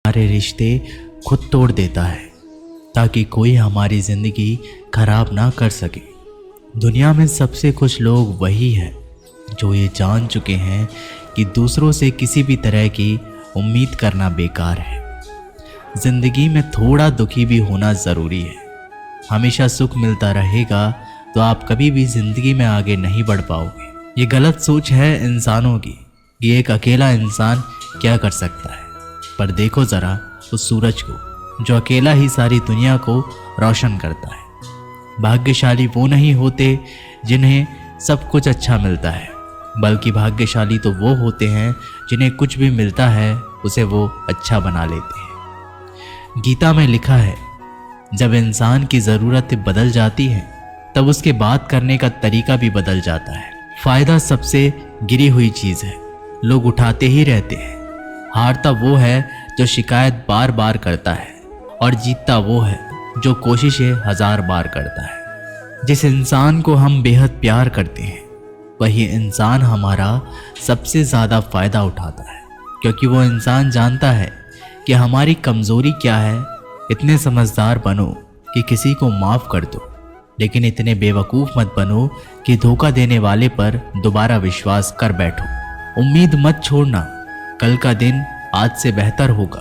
हमारे रिश्ते खुद तोड़ देता है ताकि कोई हमारी ज़िंदगी खराब ना कर सके। दुनिया में सबसे खुश लोग वही हैं जो ये जान चुके हैं कि दूसरों से किसी भी तरह की उम्मीद करना बेकार है। ज़िंदगी में थोड़ा दुखी भी होना ज़रूरी है। हमेशा सुख मिलता रहेगा तो आप कभी भी ज़िंदगी में आगे नहीं बढ़ पाओगे। ये गलत सोच है इंसानों की कि एक अकेला इंसान क्या कर सकता है। पर देखो ज़रा उस सूरज को जो अकेला ही सारी दुनिया को रोशन करता है। भाग्यशाली वो नहीं होते जिन्हें सब कुछ अच्छा मिलता है, बल्कि भाग्यशाली तो वो होते हैं जिन्हें कुछ भी मिलता है उसे वो अच्छा बना लेते हैं। गीता में लिखा है, जब इंसान की ज़रूरतें बदल जाती हैं तब उसके बात करने का तरीका भी बदल जाता है। फ़ायदा सबसे गिरी हुई चीज़ है, लोग उठाते ही रहते हैं। हारता वो है जो शिकायत बार बार करता है और जीतता वो है जो कोशिशें 1000 बार करता है। जिस इंसान को हम बेहद प्यार करते हैं वही इंसान हमारा सबसे ज़्यादा फ़ायदा उठाता है, क्योंकि वो इंसान जानता है कि हमारी कमज़ोरी क्या है। इतने समझदार बनो कि किसी को माफ़ कर दो, लेकिन इतने बेवकूफ़ मत बनो कि धोखा देने वाले पर दोबारा विश्वास कर बैठो। उम्मीद मत छोड़ना, कल का दिन आज से बेहतर होगा।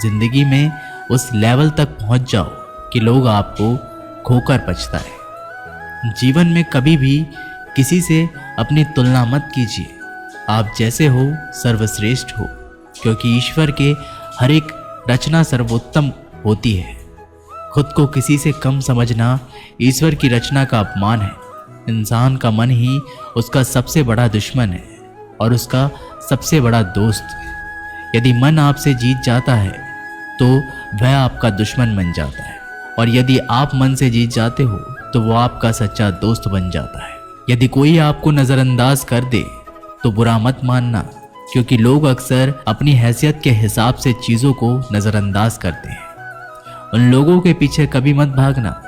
ज़िंदगी में उस लेवल तक पहुंच जाओ कि लोग आपको खोकर पछताए। जीवन में कभी भी किसी से अपनी तुलना मत कीजिए। आप जैसे हो सर्वश्रेष्ठ हो, क्योंकि ईश्वर के हर एक रचना सर्वोत्तम होती है। खुद को किसी से कम समझना ईश्वर की रचना का अपमान है। इंसान का मन ही उसका सबसे बड़ा दुश्मन है और उसका सबसे बड़ा दोस्त। यदि मन आपसे जीत जाता है तो वह आपका दुश्मन बन जाता है, और यदि आप मन से जीत जाते हो तो वो आपका सच्चा दोस्त बन जाता है। यदि कोई आपको नज़रअंदाज कर दे तो बुरा मत मानना, क्योंकि लोग अक्सर अपनी हैसियत के हिसाब से चीज़ों को नज़रअंदाज करते हैं। उन लोगों के पीछे कभी मत भागना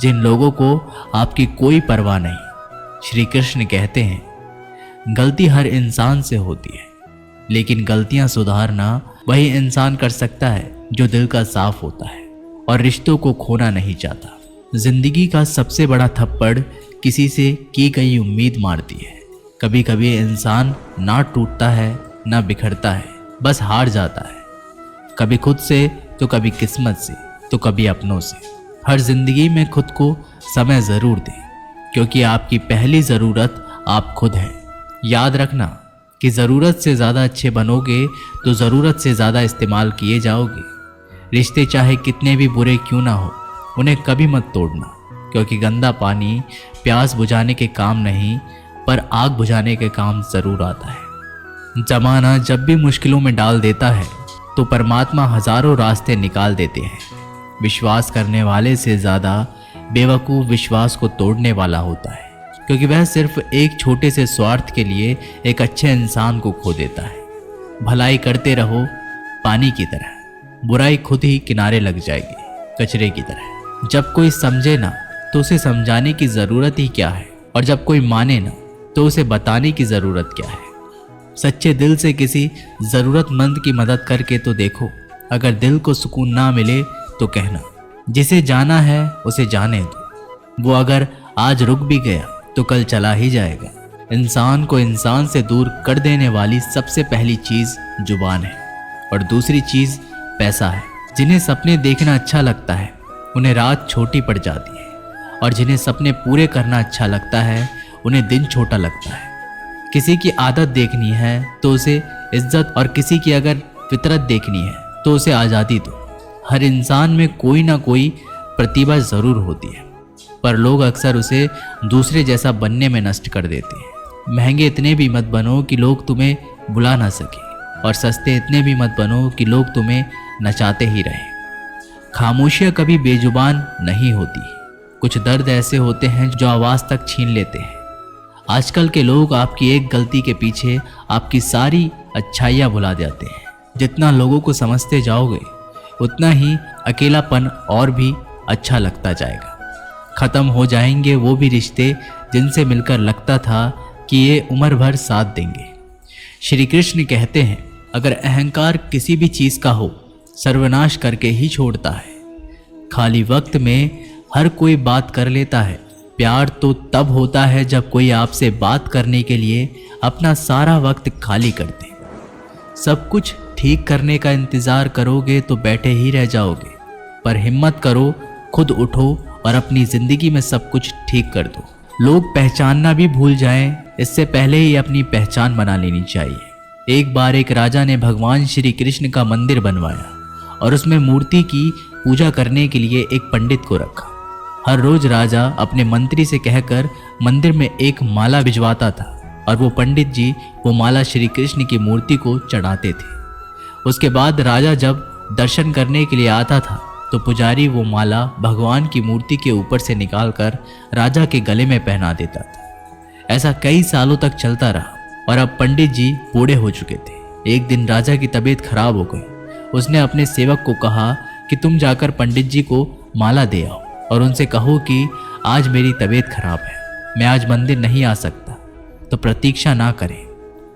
जिन लोगों को आपकी कोई परवाह नहीं। श्री कृष्ण कहते हैं, गलती हर इंसान से होती है, लेकिन गलतियां सुधारना वही इंसान कर सकता है जो दिल का साफ होता है और रिश्तों को खोना नहीं चाहता। जिंदगी का सबसे बड़ा थप्पड़ किसी से की गई उम्मीद मारती है। कभी कभी इंसान ना टूटता है ना बिखरता है, बस हार जाता है। कभी खुद से तो कभी किस्मत से तो कभी अपनों से। हर जिंदगी में खुद को समय ज़रूर दें, क्योंकि आपकी पहली ज़रूरत आप खुद हैं। याद रखना कि ज़रूरत से ज़्यादा अच्छे बनोगे तो ज़रूरत से ज़्यादा इस्तेमाल किए जाओगे। रिश्ते चाहे कितने भी बुरे क्यों ना हो, उन्हें कभी मत तोड़ना, क्योंकि गंदा पानी प्यास बुझाने के काम नहीं पर आग बुझाने के काम ज़रूर आता है। ज़माना जब भी मुश्किलों में डाल देता है तो परमात्मा हज़ारों रास्ते निकाल देते हैं। विश्वास करने वाले से ज़्यादा बेवकूफ़ विश्वास को तोड़ने वाला होता है, क्योंकि वह सिर्फ एक छोटे से स्वार्थ के लिए एक अच्छे इंसान को खो देता है। भलाई करते रहो पानी की तरह, बुराई खुद ही किनारे लग जाएगी कचरे की तरह। जब कोई समझे ना तो उसे समझाने की ज़रूरत ही क्या है, और जब कोई माने ना तो उसे बताने की ज़रूरत क्या है। सच्चे दिल से किसी ज़रूरतमंद की मदद करके तो देखो। अगर दिल को सुकून ना मिले तो कहना, जिसे जाना है उसे जाने दो। वो अगर आज रुक भी गया तो कल चला ही जाएगा। इंसान को इंसान से दूर कर देने वाली सबसे पहली चीज़ जुबान है, और दूसरी चीज़ पैसा है। जिन्हें सपने देखना अच्छा लगता है उन्हें रात छोटी पड़ जाती है, और जिन्हें सपने पूरे करना अच्छा लगता है उन्हें दिन छोटा लगता है। किसी की आदत देखनी है तो उसे इज्जत, और किसी की अगर फितरत देखनी है तो उसे आज़ादी दो। हर इंसान में कोई ना कोई प्रतिभा ज़रूर होती है, पर लोग अक्सर उसे दूसरे जैसा बनने में नष्ट कर देते हैं। महंगे इतने भी मत बनो कि लोग तुम्हें बुला ना सके, और सस्ते इतने भी मत बनो कि लोग तुम्हें नचाते ही रहें। खामोशियाँ कभी बेजुबान नहीं होती। कुछ दर्द ऐसे होते हैं जो आवाज़ तक छीन लेते हैं। आजकल के लोग आपकी एक गलती के पीछे आपकी सारी अच्छाइयाँ भुला जाते हैं। जितना लोगों को समझते जाओगे उतना ही अकेलापन और भी अच्छा लगता जाएगा। ख़त्म हो जाएंगे वो भी रिश्ते जिनसे मिलकर लगता था कि ये उम्र भर साथ देंगे। श्री कृष्ण कहते हैं, अगर अहंकार किसी भी चीज़ का हो सर्वनाश करके ही छोड़ता है। खाली वक्त में हर कोई बात कर लेता है। प्यार तो तब होता है जब कोई आपसे बात करने के लिए अपना सारा वक्त खाली कर दे। सब कुछ ठीक करने का इंतज़ार करोगे तो बैठे ही रह जाओगे, पर हिम्मत करो, खुद उठो और अपनी ज़िंदगी में सब कुछ ठीक कर दो। लोग पहचानना भी भूल जाएं, इससे पहले ही अपनी पहचान बना लेनी चाहिए। एक बार एक राजा ने भगवान श्री कृष्ण का मंदिर बनवाया और उसमें मूर्ति की पूजा करने के लिए एक पंडित को रखा। हर रोज राजा अपने मंत्री से कहकर मंदिर में एक माला भिजवाता था और वो पंडित जी वो माला श्री कृष्ण की मूर्ति को चढ़ाते थे। उसके बाद राजा जब दर्शन करने के लिए आता था तो पुजारी वो माला भगवान की मूर्ति के ऊपर से निकालकर राजा के गले में पहना देता था। ऐसा कई सालों तक चलता रहा और अब पंडित जी बूढ़े हो चुके थे। एक दिन राजा की तबीयत खराब हो गई। उसने अपने सेवक को कहा कि तुम जाकर पंडित जी को माला दे आओ और उनसे कहो कि आज मेरी तबीयत खराब है, मैं आज मंदिर नहीं आ सकता, तो प्रतीक्षा ना करें।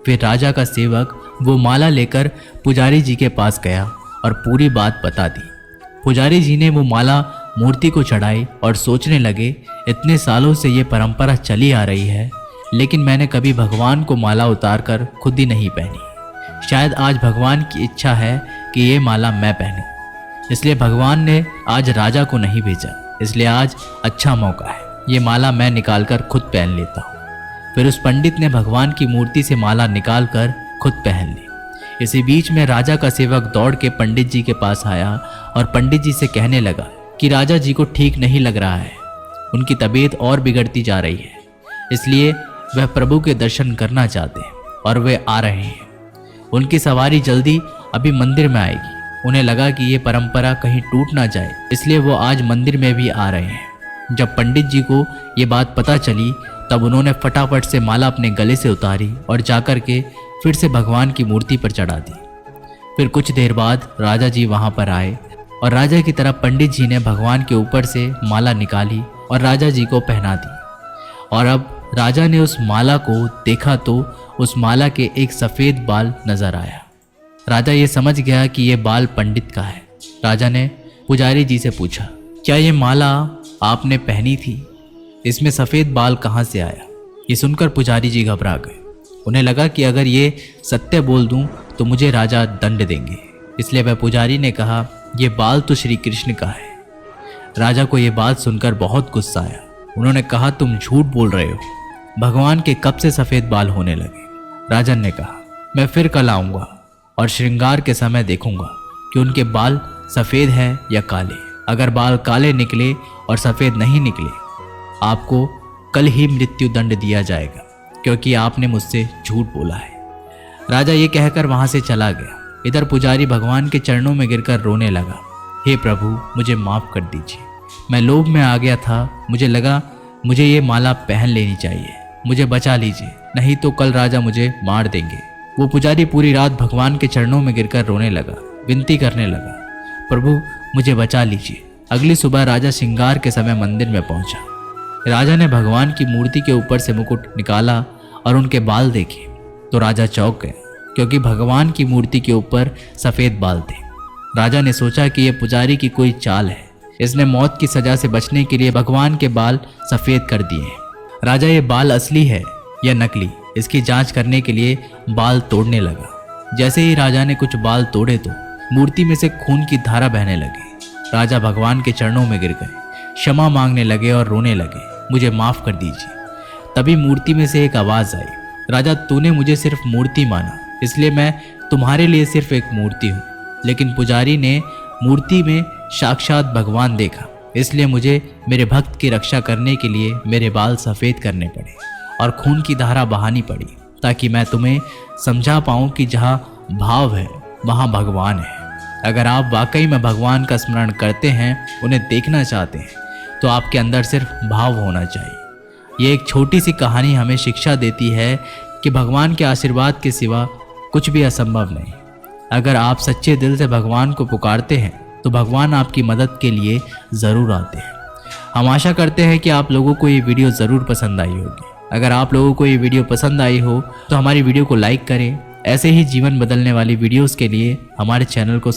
फिर राजा का सेवक वो माला लेकर पुजारी जी के पास गया और पूरी बात बता दी। पुजारी जी ने वो माला मूर्ति को चढ़ाई और सोचने लगे, इतने सालों से ये परंपरा चली आ रही है, लेकिन मैंने कभी भगवान को माला उतारकर खुद ही नहीं पहनी। शायद आज भगवान की इच्छा है कि ये माला मैं पहनूं, इसलिए भगवान ने आज राजा को नहीं भेजा, इसलिए आज अच्छा मौका है, ये माला मैं निकालकर खुद पहन लेता हूँ। फिर उस पंडित ने भगवान की मूर्ति से माला निकालकर खुद पहन ली। इसी बीच में राजा का सेवक दौड़ के पंडित जी के पास आया और पंडित जी से कहने लगा कि राजा जी को ठीक नहीं लग रहा है, उनकी तबीयत और बिगड़ती जा रही है, इसलिए वह प्रभु के दर्शन करना चाहते हैं और वे आ रहे हैं। उनकी सवारी जल्दी अभी मंदिर में आएगी। उन्हें लगा कि ये परंपरा कहीं टूट ना जाए, इसलिए वो आज मंदिर में भी आ रहे हैं। जब पंडित जी को ये बात पता चली तब उन्होंने फटाफट से माला अपने गले से उतारी और जाकर के फिर से भगवान की मूर्ति पर चढ़ा दी। फिर कुछ देर बाद राजा जी वहाँ पर आए और राजा की तरफ पंडित जी ने भगवान के ऊपर से माला निकाली और राजा जी को पहना दी। और अब राजा ने उस माला को देखा तो उस माला के एक सफ़ेद बाल नजर आया। राजा ये समझ गया कि ये बाल पंडित का है। राजा ने पुजारी जी से पूछा, क्या ये माला आपने पहनी थी? इसमें सफ़ेद बाल कहाँ से आया? ये सुनकर पुजारी जी घबरा गए। उन्हें लगा कि अगर ये सत्य बोल दूं तो मुझे राजा दंड देंगे, इसलिए वह पुजारी ने कहा, ये बाल तो श्री कृष्ण का है। राजा को ये बात सुनकर बहुत गुस्सा आया। उन्होंने कहा, तुम झूठ बोल रहे हो, भगवान के कब से सफ़ेद बाल होने लगे? राजन ने कहा, मैं फिर कल आऊँगा और श्रृंगार के समय देखूंगा कि उनके बाल सफ़ेद हैं या काले। अगर बाल काले निकले और सफ़ेद नहीं निकले, आपको कल ही मृत्यु दंड दिया जाएगा, क्योंकि आपने मुझसे झूठ बोला है। राजा ये कहकर वहाँ से चला गया। इधर पुजारी भगवान के चरणों में गिरकर रोने लगा, हे प्रभु, मुझे माफ़ कर दीजिए, मैं लोभ में आ गया था, मुझे लगा मुझे ये माला पहन लेनी चाहिए, मुझे बचा लीजिए, नहीं तो कल राजा मुझे मार देंगे। वो पुजारी पूरी रात भगवान के चरणों में गिरकर रोने लगा, विनती करने लगा, प्रभु मुझे बचा लीजिए। अगली सुबह राजा श्रृंगार के समय मंदिर में पहुंचा। राजा ने भगवान की मूर्ति के ऊपर से मुकुट निकाला और उनके बाल देखे तो राजा चौंक गया, क्योंकि भगवान की मूर्ति के ऊपर सफ़ेद बाल थे। राजा ने सोचा कि यह पुजारी की कोई चाल है, इसने मौत की सज़ा से बचने के लिए भगवान के बाल सफ़ेद कर दिए हैं। राजा ये बाल असली है या नकली, इसकी जांच करने के लिए बाल तोड़ने लगा। जैसे ही राजा ने कुछ बाल तोड़े तो मूर्ति में से खून की धारा बहने लगी। राजा भगवान के चरणों में गिर गए, क्षमा मांगने लगे और रोने लगे, मुझे माफ़ कर दीजिए। तभी मूर्ति में से एक आवाज़ आई, राजा तूने मुझे सिर्फ मूर्ति माना, इसलिए मैं तुम्हारे लिए सिर्फ एक मूर्ति हूँ। लेकिन पुजारी ने मूर्ति में साक्षात भगवान देखा, इसलिए मुझे मेरे भक्त की रक्षा करने के लिए मेरे बाल सफ़ेद करने पड़े और खून की धारा बहानी पड़ी, ताकि मैं तुम्हें समझा पाऊँ कि जहाँ भाव है वहाँ भगवान है। अगर आप वाकई में भगवान का स्मरण करते हैं, उन्हें देखना चाहते हैं, तो आपके अंदर सिर्फ भाव होना चाहिए। ये एक छोटी सी कहानी हमें शिक्षा देती है कि भगवान के आशीर्वाद के सिवा कुछ भी असंभव नहीं। अगर आप सच्चे दिल से भगवान को पुकारते हैं तो भगवान आपकी मदद के लिए ज़रूर आते हैं। हम आशा करते हैं कि आप लोगों को ये वीडियो ज़रूर पसंद आई होगी। अगर आप लोगों को ये वीडियो पसंद आई हो तो हमारी वीडियो को लाइक करें। ऐसे ही जीवन बदलने वाली वीडियोस के लिए हमारे चैनल को